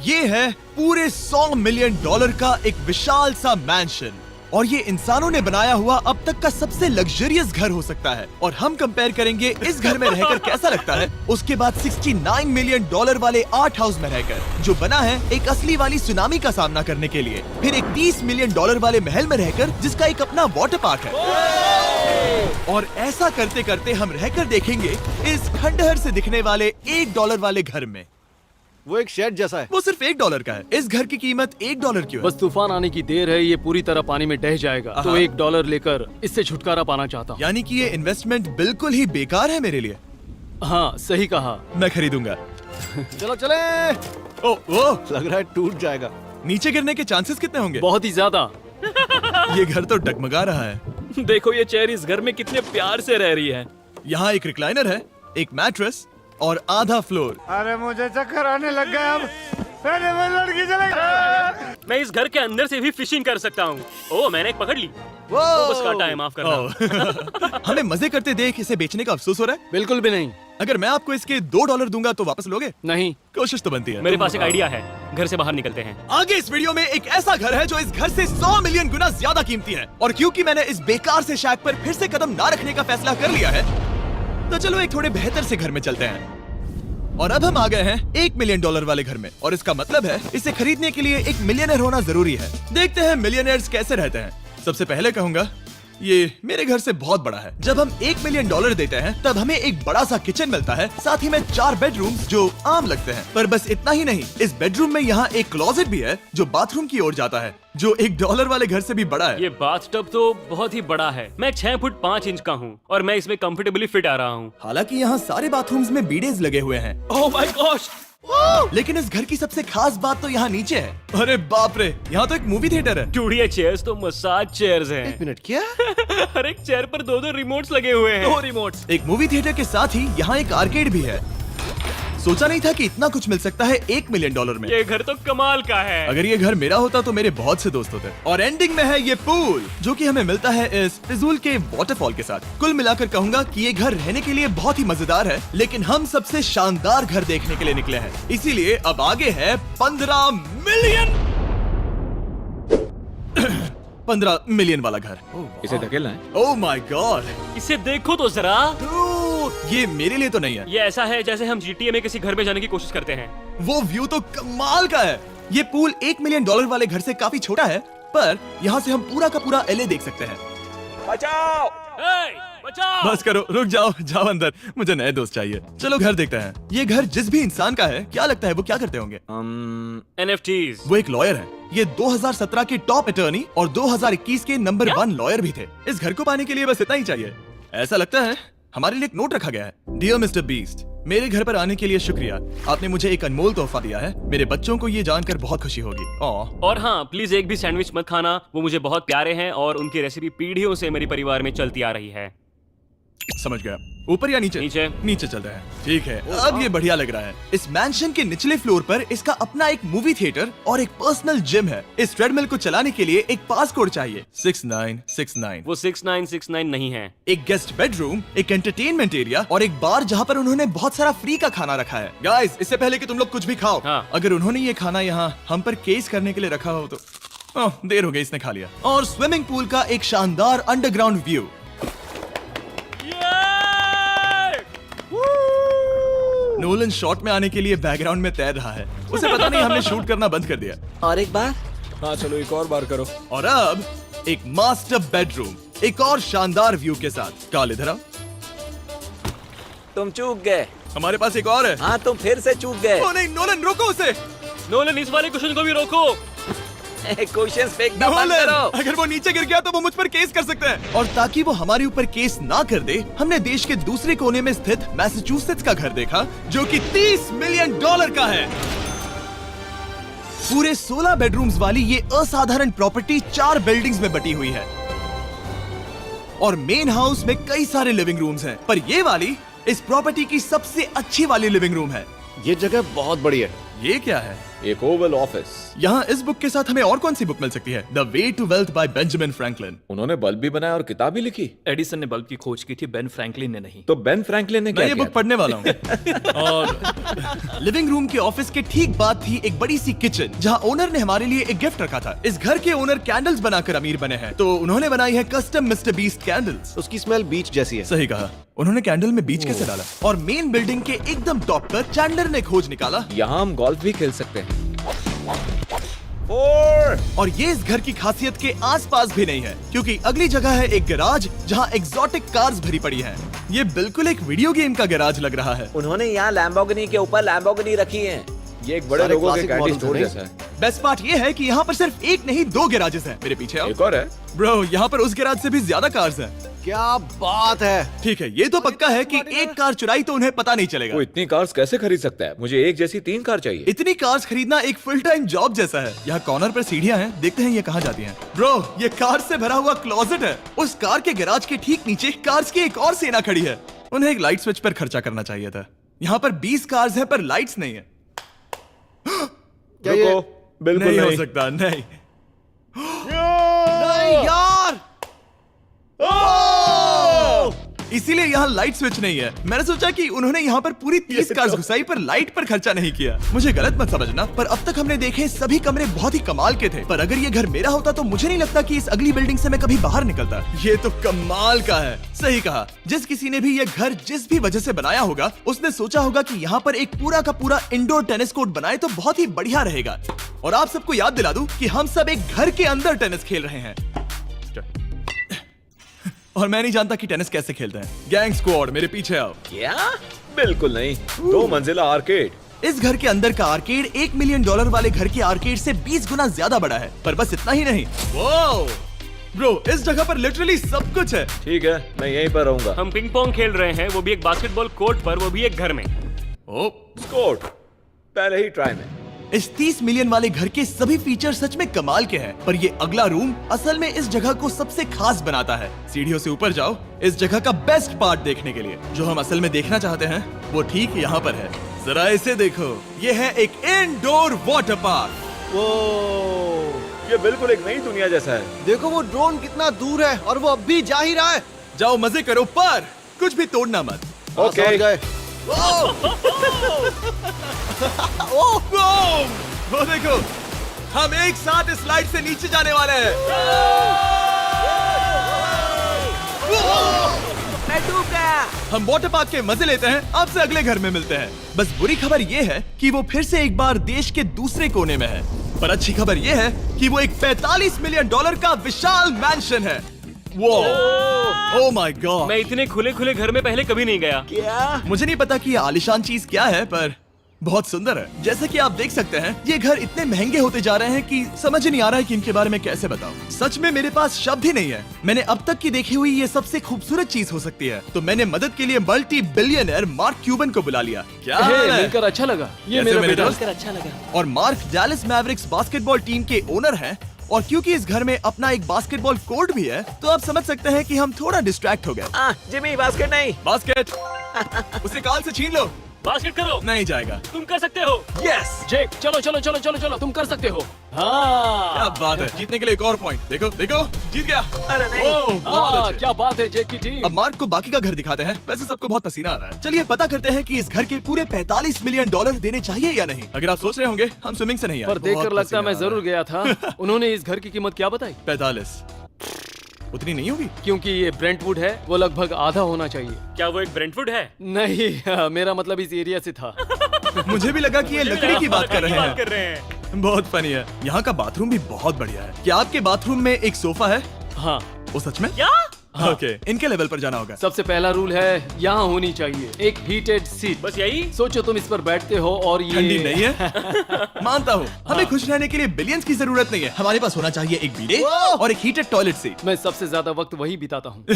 ये है पूरे $100 मिलियन का एक विशाल सा मैंशन, और ये इंसानों ने बनाया हुआ अब तक का सबसे लग्जरियस घर हो सकता है। और हम कंपेयर करेंगे इस घर में रहकर कैसा लगता है उसके बाद $69 मिलियन वाले आर्ट हाउस में रहकर, जो बना है एक असली वाली सुनामी का सामना करने के लिए। फिर एक $30 मिलियन वाले महल में रहकर जिसका एक अपना वाटर पार्क है। और ऐसा करते करते हम रहकर देखेंगे इस खंडहर से दिखने वाले $1 वाले घर में। वो एक शेड जैसा है। वो सिर्फ $1 का है। इस घर की कीमत $1 क्यों है? बस तूफान आने की देर है, ये पूरी तरह पानी में ढह जाएगा, तो $1 लेकर इससे छुटकारा पाना चाहता हूँ। यानी कि ये इन्वेस्टमेंट बिल्कुल ही बेकार है मेरे लिए। हाँ सही कहा। मैं खरीदूंगा। चलो चले। ओ, लग रहा है टूट जाएगा। नीचे गिरने के चांसेस कितने होंगे? बहुत ही ज्यादा। ये घर तो डगमगा रहा है। देखो ये चेयर इस घर में कितने प्यार से रह रही है। यहाँ एक रिक्लाइनर है, एक मैट्रेस और आधा फ्लोर। अरे मुझे चक्कर आने लग गया अब। अरे मैं लड़की चलेगा। मैं इस घर के अंदर से भी फिशिंग कर सकता हूँ। ओह मैंने एक पकड़ ली। वो बस काटा है, माफ करना। हमें मजे करते देख इसे बेचने का अफसोस हो रहा है। बिल्कुल भी नहीं। अगर मैं आपको इसके $2 दूंगा तो वापस लोगे? नहीं। कोशिश तो बनती है। मेरे पास एक आइडिया है, घर से बाहर निकलते हैं। आगे इस वीडियो में एक ऐसा घर है जो इस घर से 100 मिलियन गुना ज्यादा कीमती है। और क्योंकि मैंने इस बेकार से शैक पर फिर से कदम ना रखने का फैसला कर लिया है, तो चलो एक थोड़े बेहतर से घर में चलते हैं। और अब हम आ गए हैं $1 मिलियन वाले घर में, और इसका मतलब है इसे खरीदने के लिए एक मिलियनर होना जरूरी है। देखते हैं मिलियनर्स कैसे रहते हैं। सबसे पहले कहूंगा ये मेरे घर से बहुत बड़ा है। जब हम $1 मिलियन देते हैं तब हमें एक बड़ा सा किचन मिलता है, साथ ही में 4 बेडरूम जो आम लगते हैं। पर बस इतना ही नहीं, इस बेडरूम में यहाँ एक क्लोजेट भी है जो बाथरूम की ओर जाता है, जो $1 वाले घर से भी बड़ा है। ये बाथटब तो बहुत ही बड़ा है। मैं 6 फुट 5 इंच का हूँ और मैं इसमें कंफर्टेबली फिट आ रहा हूँ। हालांकि यहाँ सारे बाथरूम्स में बीडेज लगे हुए हैं। Oh my gosh. लेकिन इस घर की सबसे खास बात तो यहाँ नीचे है। अरे बाप रे, यहाँ तो एक मूवी थिएटर है। चूड़िया चेयर्स तो मसाज चेयर्स हैं। एक मिनट, क्या? हर एक चेयर पर 2-2 रिमोट्स लगे हुए हैं। 2 रिमोट्स। एक मूवी थिएटर के साथ ही यहाँ एक आर्केड भी है। सोचा नहीं था कि इतना कुछ मिल सकता है $1 मिलियन में। ये घर तो कमाल का है। अगर ये घर मेरा होता तो मेरे बहुत से दोस्त होते। और एंडिंग में है ये पूल, जो कि हमें मिलता है इस फिजूल के वाटरफॉल के साथ। कुल मिलाकर कहूंगा कि ये घर रहने के लिए बहुत ही मजेदार है, लेकिन हम सबसे शानदार घर देखने के लिए निकले हैं, इसीलिए अब आगे है 15 मिलियन वाला घर। इसे धकेलना है। ओह माय गॉड, इसे देखो तो जरा। ये मेरे लिए तो नहीं है। ये ऐसा है जैसे हम GTA में किसी घर में जाने की कोशिश करते हैं। वो व्यू तो कमाल का है। ये पूल $1 मिलियन वाले घर से काफी छोटा है, पर यहाँ से हम पूरा का पूरा LA देख सकते हैं। बचाओ! बचाओ! बस करो, रुक जाओ, जाओ अंदर, मुझे नए दोस्त चाहिए। चलो घर देखते हैं। ये घर जिस भी इंसान का है, क्या लगता है वो क्या करते होंगे? NFTs। वो एक लॉयर है। ये 2017 के टॉप अटर्नी और 2021 के नंबर 1 लॉयर भी थे। इस घर को पाने के लिए बस इतना ही चाहिए। ऐसा लगता है हमारे लिए एक नोट रखा गया है। डियर मिस्टर बीस्ट, मेरे घर पर आने के लिए शुक्रिया। आपने मुझे एक अनमोल तोहफा दिया है। मेरे बच्चों को ये जानकर बहुत खुशी होगी। और हाँ, प्लीज एक भी सैंडविच मत खाना, वो मुझे बहुत प्यारे हैं और उनकी रेसिपी पीढ़ियों से मेरे परिवार में चलती आ रही है। समझ गया। ऊपर या नीचे? नीचे। नीचे चल रहा है। ठीक है, अब ये बढ़िया लग रहा है। इस मैंशन के निचले फ्लोर पर इसका अपना एक मूवी थिएटर और एक पर्सनल जिम है। इस ट्रेडमिल को चलाने के लिए एक पास कोड चाहिए, 6969। वो 6969 नहीं है। एक गेस्ट बेडरूम, एक एंटरटेनमेंट एरिया और एक बार जहाँ पर उन्होंने बहुत सारा फ्री का खाना रखा है। गाइस, इससे पहले कि तुम लोग कुछ भी खाओ, हाँ। अगर उन्होंने ये खाना यहाँ हम पर केस करने के लिए रखा हो तो देर हो गई, इसने खा लिया। और स्विमिंग पूल का एक शानदार अंडरग्राउंड व्यू। नोलन शॉट में आने के लिए बैकग्राउंड में तैर रहा है। उसे पता नहीं हमने शूट करना बंद कर दिया। और एक बार। हाँ चलो एक और बार करो। और अब एक मास्टर बेडरूम, एक और शानदार व्यू के साथ। काल इधर आओ। तुम चूक गए। हमारे पास एक और है। हाँ तुम फिर से चूक गए। ओ नहीं, नोलन रोको उसे। नोलन, इस वाले क्वेश्चन को भी रोको। क्वेश्चन फेंकना बंद नोलन, करो। अगर वो नीचे गिर गया तो वो मुझ पर केस कर सकते हैं। और ताकि वो हमारे ऊपर केस ना कर दे, हमने देश के दूसरे कोने में स्थित मैसाचुसेट्स का घर देखा, जो कि $30 मिलियन का है। पूरे 16 बेडरूम्स वाली ये असाधारण प्रॉपर्टी 4 बिल्डिंग्स में बटी हुई है। और मेन हाउस में कई सारे लिविंग रूम्स हैं, पर ये वाली इस प्रॉपर्टी की सबसे अच्छी वाली लिविंग रूम है। ये जगह बहुत बड़ी है। ये क्या है? एक ओवल ऑफिस। यहाँ इस बुक के साथ हमें और कौन सी बुक मिल सकती है? The way to wealth by Benjamin Franklin. उन्होंने बल्ब भी बनाया और किताब भी लिखी। एडिसन ने बल्ब की खोज की थी, बेन फ्रैंकलिन ने नहीं। तो बेन फ्रैंकलिन ने मैं क्या ये किया? बुक पढ़ने वाला हूँ। और लिविंग रूम के ऑफिस के ठीक बाद थी एक बड़ी सी किचन, जहाँ ओनर ने हमारे लिए एक गिफ्ट रखा था। इस घर के ओनर कैंडल्स बनाकर अमीर बने हैं, तो उन्होंने बनाई है कस्टम मिस्टर बीस्ट कैंडल्स। उसकी स्मेल बीच जैसी है। सही कहा। उन्होंने कैंडल में बीच कैसे डाला? और मेन बिल्डिंग के एकदम टॉप पर चैंडलर ने खोज निकाला। यहाँ हम गोल्फ भी खेल सकते हैं। 4 और ये इस घर की खासियत के आसपास भी नहीं है, क्योंकि अगली जगह है एक गैराज जहाँ एग्जॉटिक कार्स भरी पड़ी हैं। ये बिल्कुल एक वीडियो गेम का गैराज लग रहा है। उन्होंने यहाँ लैम्बोर्गिनी के ऊपर लैम्बोर्गिनी रखी है। ये एक बड़े सारे लोगों के classic कैंडी models स्टोर हैं। जैसा है। बेस्ट पार्ट ये है कि यहाँ पर सिर्फ एक नहीं 2 गैराजेस हैं। मेरे पीछे आओ। एक और है। ब्रो, यहाँ पर उस गैराज से भी ज्यादा कार्स हैं। क्या बात है। ठीक है, ये तो पक्का है कि एक कार चुराई तो उन्हें पता नहीं चलेगा। वो इतनी कार्स कैसे खरीद सकता है? मुझे एक जैसी 3 कार चाहिए। इतनी कार्स खरीदना एक फुल टाइम जॉब जैसा है। यहाँ कॉर्नर पर सीढ़ियाँ हैं, देखते हैं ये कहाँ जाती हैं। ब्रो, ये कार से भरा हुआ क्लोजेट है। उस कार के गैराज के ठीक नीचे कार्स की एक और सेना खड़ी है। उन्हें एक लाइट स्विच पर खर्चा करना चाहिए था। यहाँ पर 20 कार्स हैं पर लाइट्स नहीं है। क्या ये- रुको, बिल्कुल नहीं हो नहीं। सकता, नहीं। नहीं यार। इसीलिए यहाँ लाइट स्विच नहीं है। मैंने सोचा कि उन्होंने यहाँ पर पूरी 30 कार्स घुसाई पर लाइट पर खर्चा नहीं किया। मुझे गलत मत समझना, पर अब तक हमने देखे सभी कमरे बहुत ही कमाल के थे। पर अगर ये घर मेरा होता तो मुझे नहीं लगता कि इस अगली बिल्डिंग से मैं कभी बाहर निकलता। ये तो कमाल का है। सही कहा। जिस किसी ने भी ये घर जिस भी वजह से बनाया होगा, उसने सोचा होगा कि यहाँ पर एक पूरा का पूरा इंडोर टेनिस कोर्ट बनाए तो बहुत ही बढ़िया रहेगा। और आप सबको याद दिला दूं कि हम सब एक घर के अंदर टेनिस खेल रहे हैं। और मैं नहीं जानता कि टेनिस कैसे खेलते हैं। गैंग स्क्वाड, मेरे पीछे आओ। क्या? बिल्कुल नहीं। 2 मंजिला आर्केड। इस घर के अंदर का आर्केड $1 मिलियन वाले घर के आर्केड से 20 गुना ज्यादा बड़ा है। पर बस इतना ही नहीं। वाओ! ब्रो, इस जगह पर लिटरली सब कुछ है। ठीक है, मैं यहीं पर रहूंगा। हम पिंग पोंग खेल रहे हैं, वो भी एक बास्केटबॉल कोर्ट पर, वो भी एक घर में। ओ, स्कोट पहले ही ट्राई में। इस 30 मिलियन वाले घर के सभी फीचर सच में कमाल के हैं, पर ये अगला रूम असल में इस जगह को सबसे खास बनाता है। सीढ़ियों से ऊपर जाओ इस जगह का बेस्ट पार्ट देखने के लिए। जो हम असल में देखना चाहते हैं वो ठीक यहाँ पर है। जरा इसे देखो, ये है एक इंडोर वाटर पार्क। वो ये बिल्कुल एक नई दुनिया जैसा है। देखो वो ड्रोन कितना दूर है और वो अब भी जा ही रहा है। जाओ मजे करो, पर कुछ भी तोड़ना मत। हाँ, ओके। समझ गए। वो देखो, हम एक साथ इस लाइट से नीचे जाने वाले हैं। मैं डूब गया। हम वाटर पार्क के मजे लेते हैं, आपसे अगले घर में मिलते हैं। बस बुरी खबर ये है कि वो फिर से एक बार देश के दूसरे कोने में है। पर अच्छी खबर ये है कि वो एक $45 मिलियन का विशाल मैंशन है। वो ओह माय गॉड। मैं इतने खुले खुले घर में पहले कभी नहीं गया। क्या? मुझे नहीं पता कि ये आलिशान चीज क्या है, पर बहुत सुंदर है। जैसे कि आप देख सकते हैं, ये घर इतने महंगे होते जा रहे हैं कि समझ नहीं आ रहा है कि इनके बारे में कैसे बताऊं। सच में मेरे पास शब्द ही नहीं है। मैंने अब तक की देखी हुई ये सबसे खूबसूरत चीज हो सकती है। तो मैंने मदद के लिए मल्टी बिलियनर मार्क क्यूबन को बुला लिया। क्या हे, हाल है? मिलकर अच्छा लगा। ये कैसे मेरा मेरे बेटा। दोस्त? अच्छा लगा। और mark Dallas Mavericks basketball team के ओनर हैं। और क्योंकि इस घर में अपना एक बास्केटबॉल कोर्ट भी है, तो आप समझ सकते हैं कि हम थोड़ा डिस्ट्रैक्ट हो गए। जिमी बास्केट नहीं। बास्केट उसे काल से छीन लो। बास्केट करो। नहीं जाएगा। तुम कर सकते हो। यस, जेक, चलो चलो चलो चलो चलो, तुम कर सकते हो। क्या हाँ बात है। जीतने के लिए एक और पॉइंट। देखो देखो, जीत गया। अरे नहीं। ओह, बहुत हाँ, अच्छे। क्या बात है जेक की टीम। अब मार्क को बाकी का घर दिखाते हैं। वैसे सबको बहुत पसीना आ रहा है। चलिए पता करते हैं कि इस घर के पूरे $45 मिलियन देने चाहिए या नहीं। अगर आप सोच रहे होंगे हम स्विमिंग से नहीं आए, पर देखकर बहुत लगता है मैं पसीना आ जरूर गया था। उन्होंने इस घर की कीमत क्या बताई? 45 उतनी नहीं होगी। क्योंकि ये ब्रेंटवुड है, वो लगभग आधा होना चाहिए। क्या वो एक ब्रेंटफुड है? नहीं, मेरा मतलब इस एरिया से था। मुझे भी लगा कि ये लकड़ी की बात कर रहे बात कर हैं। रहे हैं। बहुत फनी है। यहाँ का बाथरूम भी बहुत बढ़िया है। क्या आपके बाथरूम में एक सोफा है? हाँ, वो सच में? क्या? ओके, इनके लेवल पर जाना होगा। सबसे पहला रूल है यहाँ होनी चाहिए एक हीटेड सीट। बस यही? सोचो तुम इस पर बैठते हो और ये ठंडी नहीं है। मानता हूँ, हमें खुश रहने के लिए बिलियंस की जरूरत नहीं है। हमारे पास होना चाहिए एक बीडे और एक हीटेड टॉयलेट सीट। मैं सबसे ज्यादा वक्त वही बिताता हूँ।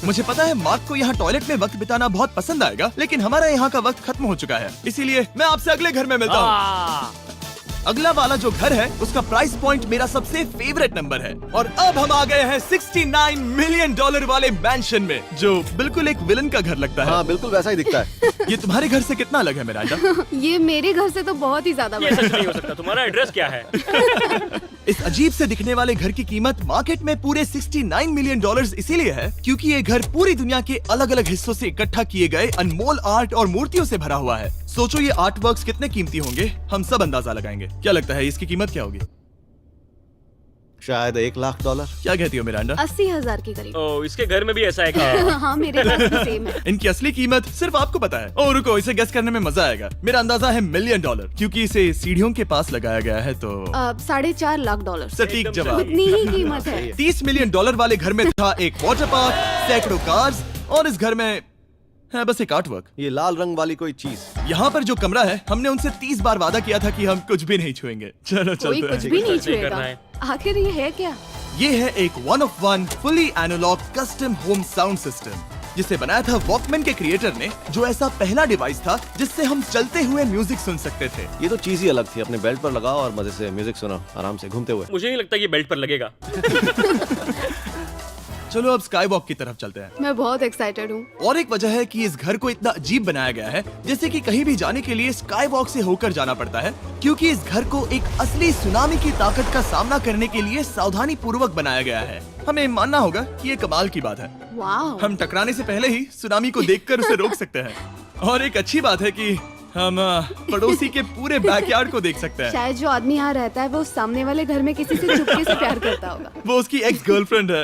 मुझे पता है मार्क को यहाँ टॉयलेट में वक्त बिताना बहुत पसंद आएगा, लेकिन हमारा यहाँ का वक्त खत्म हो चुका है। इसीलिए मैं आपसे अगले घर में मिलता हूँ। अगला वाला जो घर है उसका प्राइस पॉइंट मेरा सबसे फेवरेट नंबर है। और अब हम आ गए हैं $69 मिलियन वाले मैंशन में, जो बिल्कुल एक विलन का घर लगता है। हाँ बिल्कुल वैसा ही दिखता है। ये तुम्हारे घर से कितना अलग है मिरांडा? ये मेरे घर से तो बहुत ही ज्यादा ये बड़ा सच नहीं हो सकता। तुम्हारा एड्रेस क्या है? इस अजीब से दिखने वाले घर की कीमत मार्केट में पूरे $69 मिलियन इसीलिए है क्योंकि ये घर पूरी दुनिया के अलग अलग हिस्सों से इकट्ठा किए गए अनमोल आर्ट और मूर्तियों से भरा हुआ है। सोचो ये आर्ट वर्क्स कितने कीमती होंगे, हम सब अंदाजा लगाएंगे। क्या लगता है इसकी कीमत क्या होगी? शायद $1 लाख। क्या कहती हो मिरांडा? 80,000 के करीब। ओ, इसके घर में भी ऐसा है क्या? हाँ मेरे घर भी सेम है। इनकी असली कीमत सिर्फ आपको पता है। ओ रुको, इसे गेस करने में मजा आएगा। मेरा अंदाजा है $1 मिलियन क्योंकि इसे सीढ़ियों के पास लगाया गया है तो $4.5 लाख। सटीक जवाब। उतनी ही कीमत है। $30 मिलियन वाले घर में था एक वाटर पार्क, सैकड़ों कार्स और इस घर में है बस एक आर्ट वर्क। ये लाल रंग वाली कोई चीज। यहाँ पर जो कमरा है हमने उनसे 30 बार वादा किया था कि हम कुछ भी नहीं छुएंगे। चलो कोई चलते कुछ हैं। भी नहीं सही करना छुएगा। है। आखिर ये है क्या? ये है एक 1 of 1 fully analogue custom home sound system जिसे बनाया था वॉकमैन के क्रिएटर ने, जो ऐसा पहला डिवाइस था जिससे हम चलते हुए म्यूजिक सुन सकते थे। ये तो चीज ही अलग थी। अपने बेल्ट पर लगाओ और मजे से म्यूजिक सुनो आराम से घूमते हुए। मुझे नहीं लगता ये बेल्ट पर लगेगा। चलो अब स्काई वॉक की तरफ चलते हैं। मैं बहुत एक्साइटेड हूँ। और एक वजह है कि इस घर को इतना अजीब बनाया गया है जैसे कि कहीं भी जाने के लिए स्काई वॉक से होकर जाना पड़ता है, क्योंकि इस घर को एक असली सुनामी की ताकत का सामना करने के लिए सावधानी पूर्वक बनाया गया है। हमें मानना होगा कि ये कमाल की बात है। वाह। हम टकराने से पहले ही सुनामी को देखकर उसे रोक सकते हैं। और एक अच्छी बात है कि हम पड़ोसी के पूरे बैकयार्ड को देख सकते हैं। शायद जो आदमी यहाँ रहता है वो सामने वाले घर में किसी से चुपके से प्यार करता होगा। वो उसकी एक्स गर्लफ्रेंड है।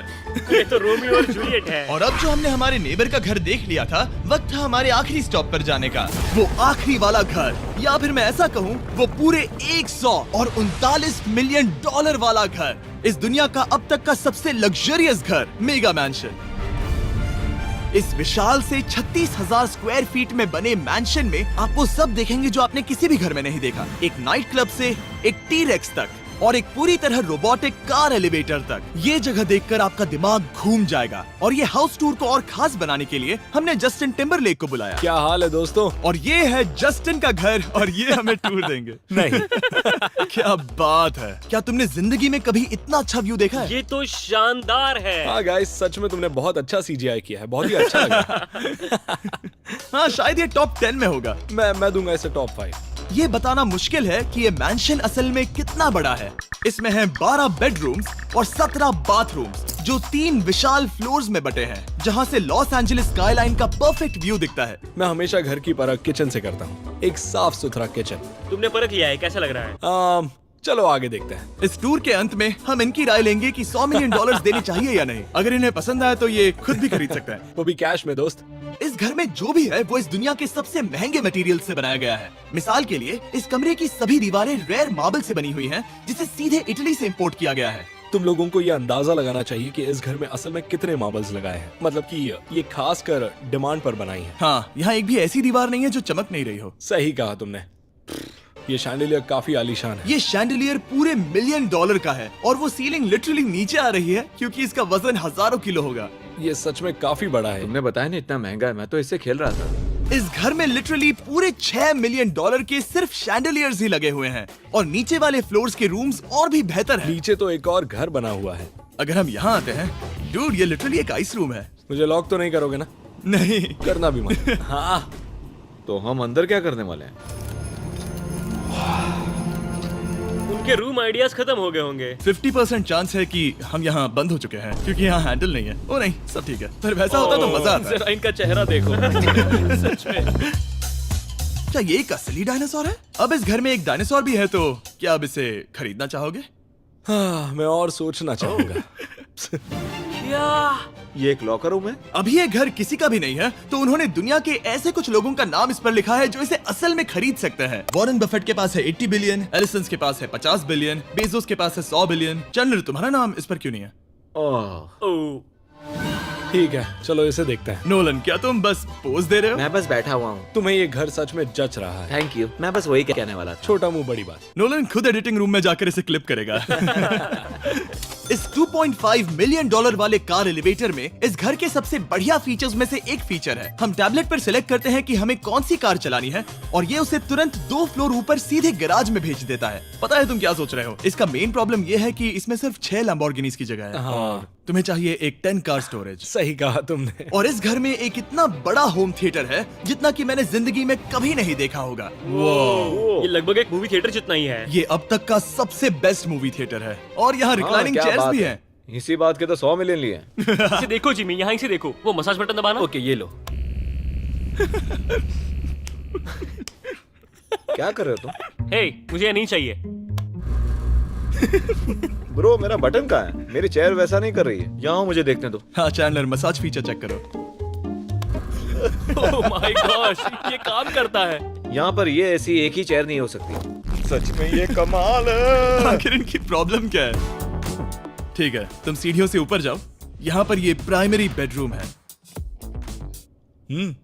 ये तो रोमियो और जूलियट है। और अब जो हमने हमारे नेबर का घर देख लिया था, वक्त था हमारे आखिरी स्टॉप पर जाने का। वो आखिरी वाला घर, या फिर मैं ऐसा कहूँ वो पूरे 139 मिलियन वाला घर, इस दुनिया का अब तक का सबसे लग्जरियस घर, मेगा मैंशन। इस विशाल से 36,000 स्क्वायर फीट में बने मैंशन में आप वो सब देखेंगे जो आपने किसी भी घर में नहीं देखा। एक नाइट क्लब से एक टी-रेक्स तक और एक पूरी तरह रोबोटिक कार एलिवेटर तक। ये जगह देखकर आपका दिमाग घूम जाएगा। और ये हाउस टूर को और खास बनाने के लिए हमने जस्टिन टिम्बरलेक को बुलाया। क्या हाल है दोस्तों? और ये है जस्टिन का घर और ये हमें टूर देंगे। नहीं। क्या बात है, क्या तुमने जिंदगी में कभी इतना अच्छा व्यू देखा है? ये तो शानदार है। हाँ गाइस, सच में तुमने बहुत अच्छा CGI किया है। बहुत ही अच्छा लगा। हाँ शायद ये टॉप 10 में होगा। मैं दूंगा इसे टॉप 5। ये बताना मुश्किल है कि ये मैंशन असल में कितना बड़ा है। इसमें हैं 12 बेडरूम्स और 17 बाथरूम्स जो 3 विशाल फ्लोर्स में बटे हैं, जहां से लॉस एंजलिस स्काईलाइन का परफेक्ट व्यू दिखता है। मैं हमेशा घर की परख किचन से करता हूँ। एक साफ सुथरा किचन। तुमने परख लिया है, कैसा लग रहा है? चलो आगे देखते हैं। इस टूर के अंत में हम इनकी राय लेंगे कि $100 मिलियन देने चाहिए या नहीं। अगर इन्हें पसंद आए तो ये खुद भी खरीद सकते हैं। वो भी कैश में दोस्त। इस घर में जो भी है वो इस दुनिया के सबसे महंगे मटेरियल से बनाया गया है। मिसाल के लिए इस कमरे की सभी दीवारें रेयर मार्बल से बनी हुई हैं, जिसे सीधे इटली से इंपोर्ट किया गया है। तुम लोगों को ये अंदाजा लगाना चाहिए कि इस घर में असल में कितने मार्बल्स लगाए हैं। मतलब कि ये खास कर डिमांड पर बनाई है। हाँ, यहाँ एक भी ऐसी दीवार नहीं है जो चमक नहीं रही हो। सही कहा तुमने। ये शैंडिलियर काफी आलीशान है। ये शैंडिलियर पूरे $1 मिलियन का है और वो सीलिंग लिटरली नीचे आ रही है क्योंकि इसका वजन हजारों किलो होगा। ये सच में काफी बड़ा है। तुमने बताया ना इतना महंगा है, मैं तो इससे खेल रहा था। इस घर में लिटरली पूरे $6 मिलियन के सिर्फ शैंडिलियर्स ही लगे हुए हैं और नीचे वाले फ्लोर्स के रूम्स और भी बेहतर हैं। नीचे तो एक और घर बना हुआ है। अगर हम यहाँ आते हैं, डूड ये लिटरली एक आइस रूम है। मुझे लॉक तो नहीं करोगे ना? नहीं करना भी मत। हाँ, तो हम अंदर क्या करने वाले हैं? उनके रूम आइडियाज खत्म हो गए होंगे। 50% चांस है कि हम यहाँ बंद हो चुके हैं क्योंकि यहाँ हैंडल नहीं है। ओ नहीं, सब ठीक है। पर वैसा होता तो मजा आता। जरा इनका चेहरा देखो। सच में। क्या ये एक असली डायनासोर है? अब इस घर में एक डायनासोर भी है, तो क्या अब इसे खरीदना चाहोगे? हाँ, मैं और सोचना चाहूंगा। क्या ये एक लॉकर रूम है? अभी ये घर किसी का भी नहीं है, तो उन्होंने दुनिया के ऐसे कुछ लोगों का नाम इस पर लिखा है जो इसे असल में खरीद सकते हैं। वॉरेन बफेट के पास है 80 बिलियन, एलिसन के पास है 50 बिलियन, बेजोस के पास है 100 बिलियन। चंद्र, तुम्हारा नाम इस पर क्यों नहीं है? ओह, ठीक है, चलो इसे देखते हैं। नोलन, क्या तुम बस पोज दे रहे हो? मैं बस बैठा हुआ हूँ। तुम्हें ये घर सच में जच रहा है। थैंक यू, मैं बस वही कहने वाला था। छोटा मुंह बड़ी बात। नोलन खुद एडिटिंग रूम में जाकर इसे क्लिप करेगा। इस $2.5 मिलियन वाले कार एलिवेटर में इस घर के सबसे बढ़िया फीचर्स में से एक फीचर है। हम टैबलेट पर सिलेक्ट करते हैं कि हमें कौन सी कार चलानी है और ये उसे तुरंत 2 फ्लोर ऊपर सीधे गैराज में भेज देता है। पता है तुम क्या सोच रहे हो? इसका मेन प्रॉब्लम ये है कि इसमें सिर्फ 6 लैम्बोर्गिनीज की जगह है। हाँ। तुम्हें चाहिए एक 10 कार स्टोरेज। सही कहा तुमने। और इस घर में एक इतना बड़ा होम थिएटर है जितना कि मैंने जिंदगी में कभी नहीं देखा होगा। ये लगभग एक मूवी थिएटर जितना ही है। ये अब तक का सबसे बेस्ट मूवी थिएटर है और यहाँ रिक्लाइनिंग क्या चेयर्स बात भी है। हैं। इसी बात के तो 100 मिलियन लिए हैं। इसे देखो जिमी, यहाँ इसे देखो, वो मसाज बटन दबाना। ओके ये लो। क्या कर रहे हो तुम? हे, मुझे ये नहीं चाहिए। ब्रो मेरा बटन कहाँ है? मेरी चेयर वैसा नहीं कर रही है। यहाँ मुझे देखने दो। हाँ चैंडलर, मसाज फीचर चेक करो। ओह माय गॉश, ये काम करता है। यहाँ पर ये ऐसी एक ही चेयर नहीं हो सकती। सच में ये कमाल है। आखिर इनकी प्रॉब्लम क्या है? ठीक है, तुम सीढ़ियों से ऊपर जाओ। यहाँ पर ये प्राइमरी बेडरूम है।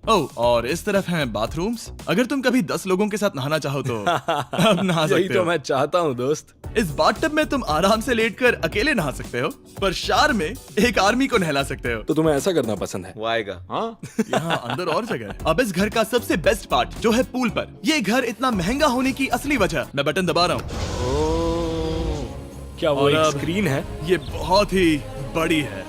ओह, और इस तरफ हैं बाथरूम्स। अगर तुम कभी 10 लोगों के साथ नहाना चाहो तो अब नहा यही सकते तो हो। मैं चाहता हूँ दोस्त। इस बाथटब में तुम आराम से लेटकर अकेले नहा सकते हो, पर शार में एक आर्मी को नहला सकते हो। तो तुम्हें ऐसा करना पसंद है? वो आएगा। हाँ यहाँ अंदर और जगह है। अब इस घर का सबसे बेस्ट पार्ट जो है पूल पर। ये घर इतना महंगा होने की असली वजह, मैं बटन दबा रहा हूँ। क्या वो और एक अब- स्क्रीन है? ये बहुत ही बड़ी है।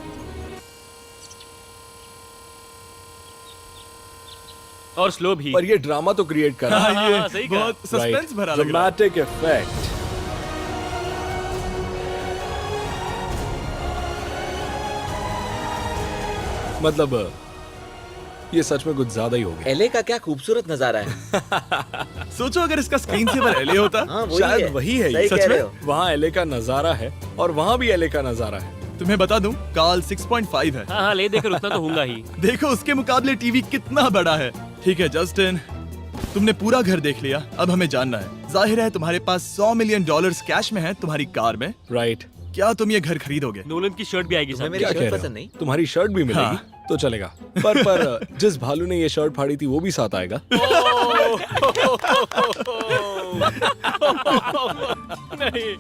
और स्लो भी। पर ये ड्रामा तो क्रिएट कर रहा है। हाँ, ये हाँ, सही कहा। बहुत सस्पेंस भरा लग रहा है। Dramatic effect. मतलब ये सच में कुछ ज्यादा ही हो गया। एले का क्या खूबसूरत नजारा है। सोचो अगर इसका स्क्रीन सेवर एलए होता। हाँ वही शायद है। वही है ये। सही सच कह में? रहे हो। वहाँ एले का नजारा है और वहाँ भी एले का नजारा है। तुम्हें बता दूं, काल 6.5 है। हाँ हाँ, ले देकर उतना तो होगा ही। देखो उसके मुकाबले टीवी कितना बड़ा है। ठीक है जस्टिन, तुमने पूरा घर देख लिया। अब हमें जानना है, जाहिर है तुम्हारे पास $100 मिलियन कैश में है तुम्हारी कार में। राइट। क्या तुम ये घर खरीदोगे? नोलन की शर्ट भी आएगी तुम्हें साथ। मेरी क्या कह शर्ट रहे पसंद हो? नहीं? तुम्हारी शर्ट भी मिलेगी हाँ। तो चलेगा। पर जिस भालू ने ये शर्ट फाड़ी थी वो भी साथ आएगा। नहीं।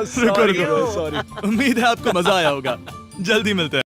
शुक्र करो, सॉरी। उम्मीद है आपको मजा आया होगा। जल्दी मिलते हैं।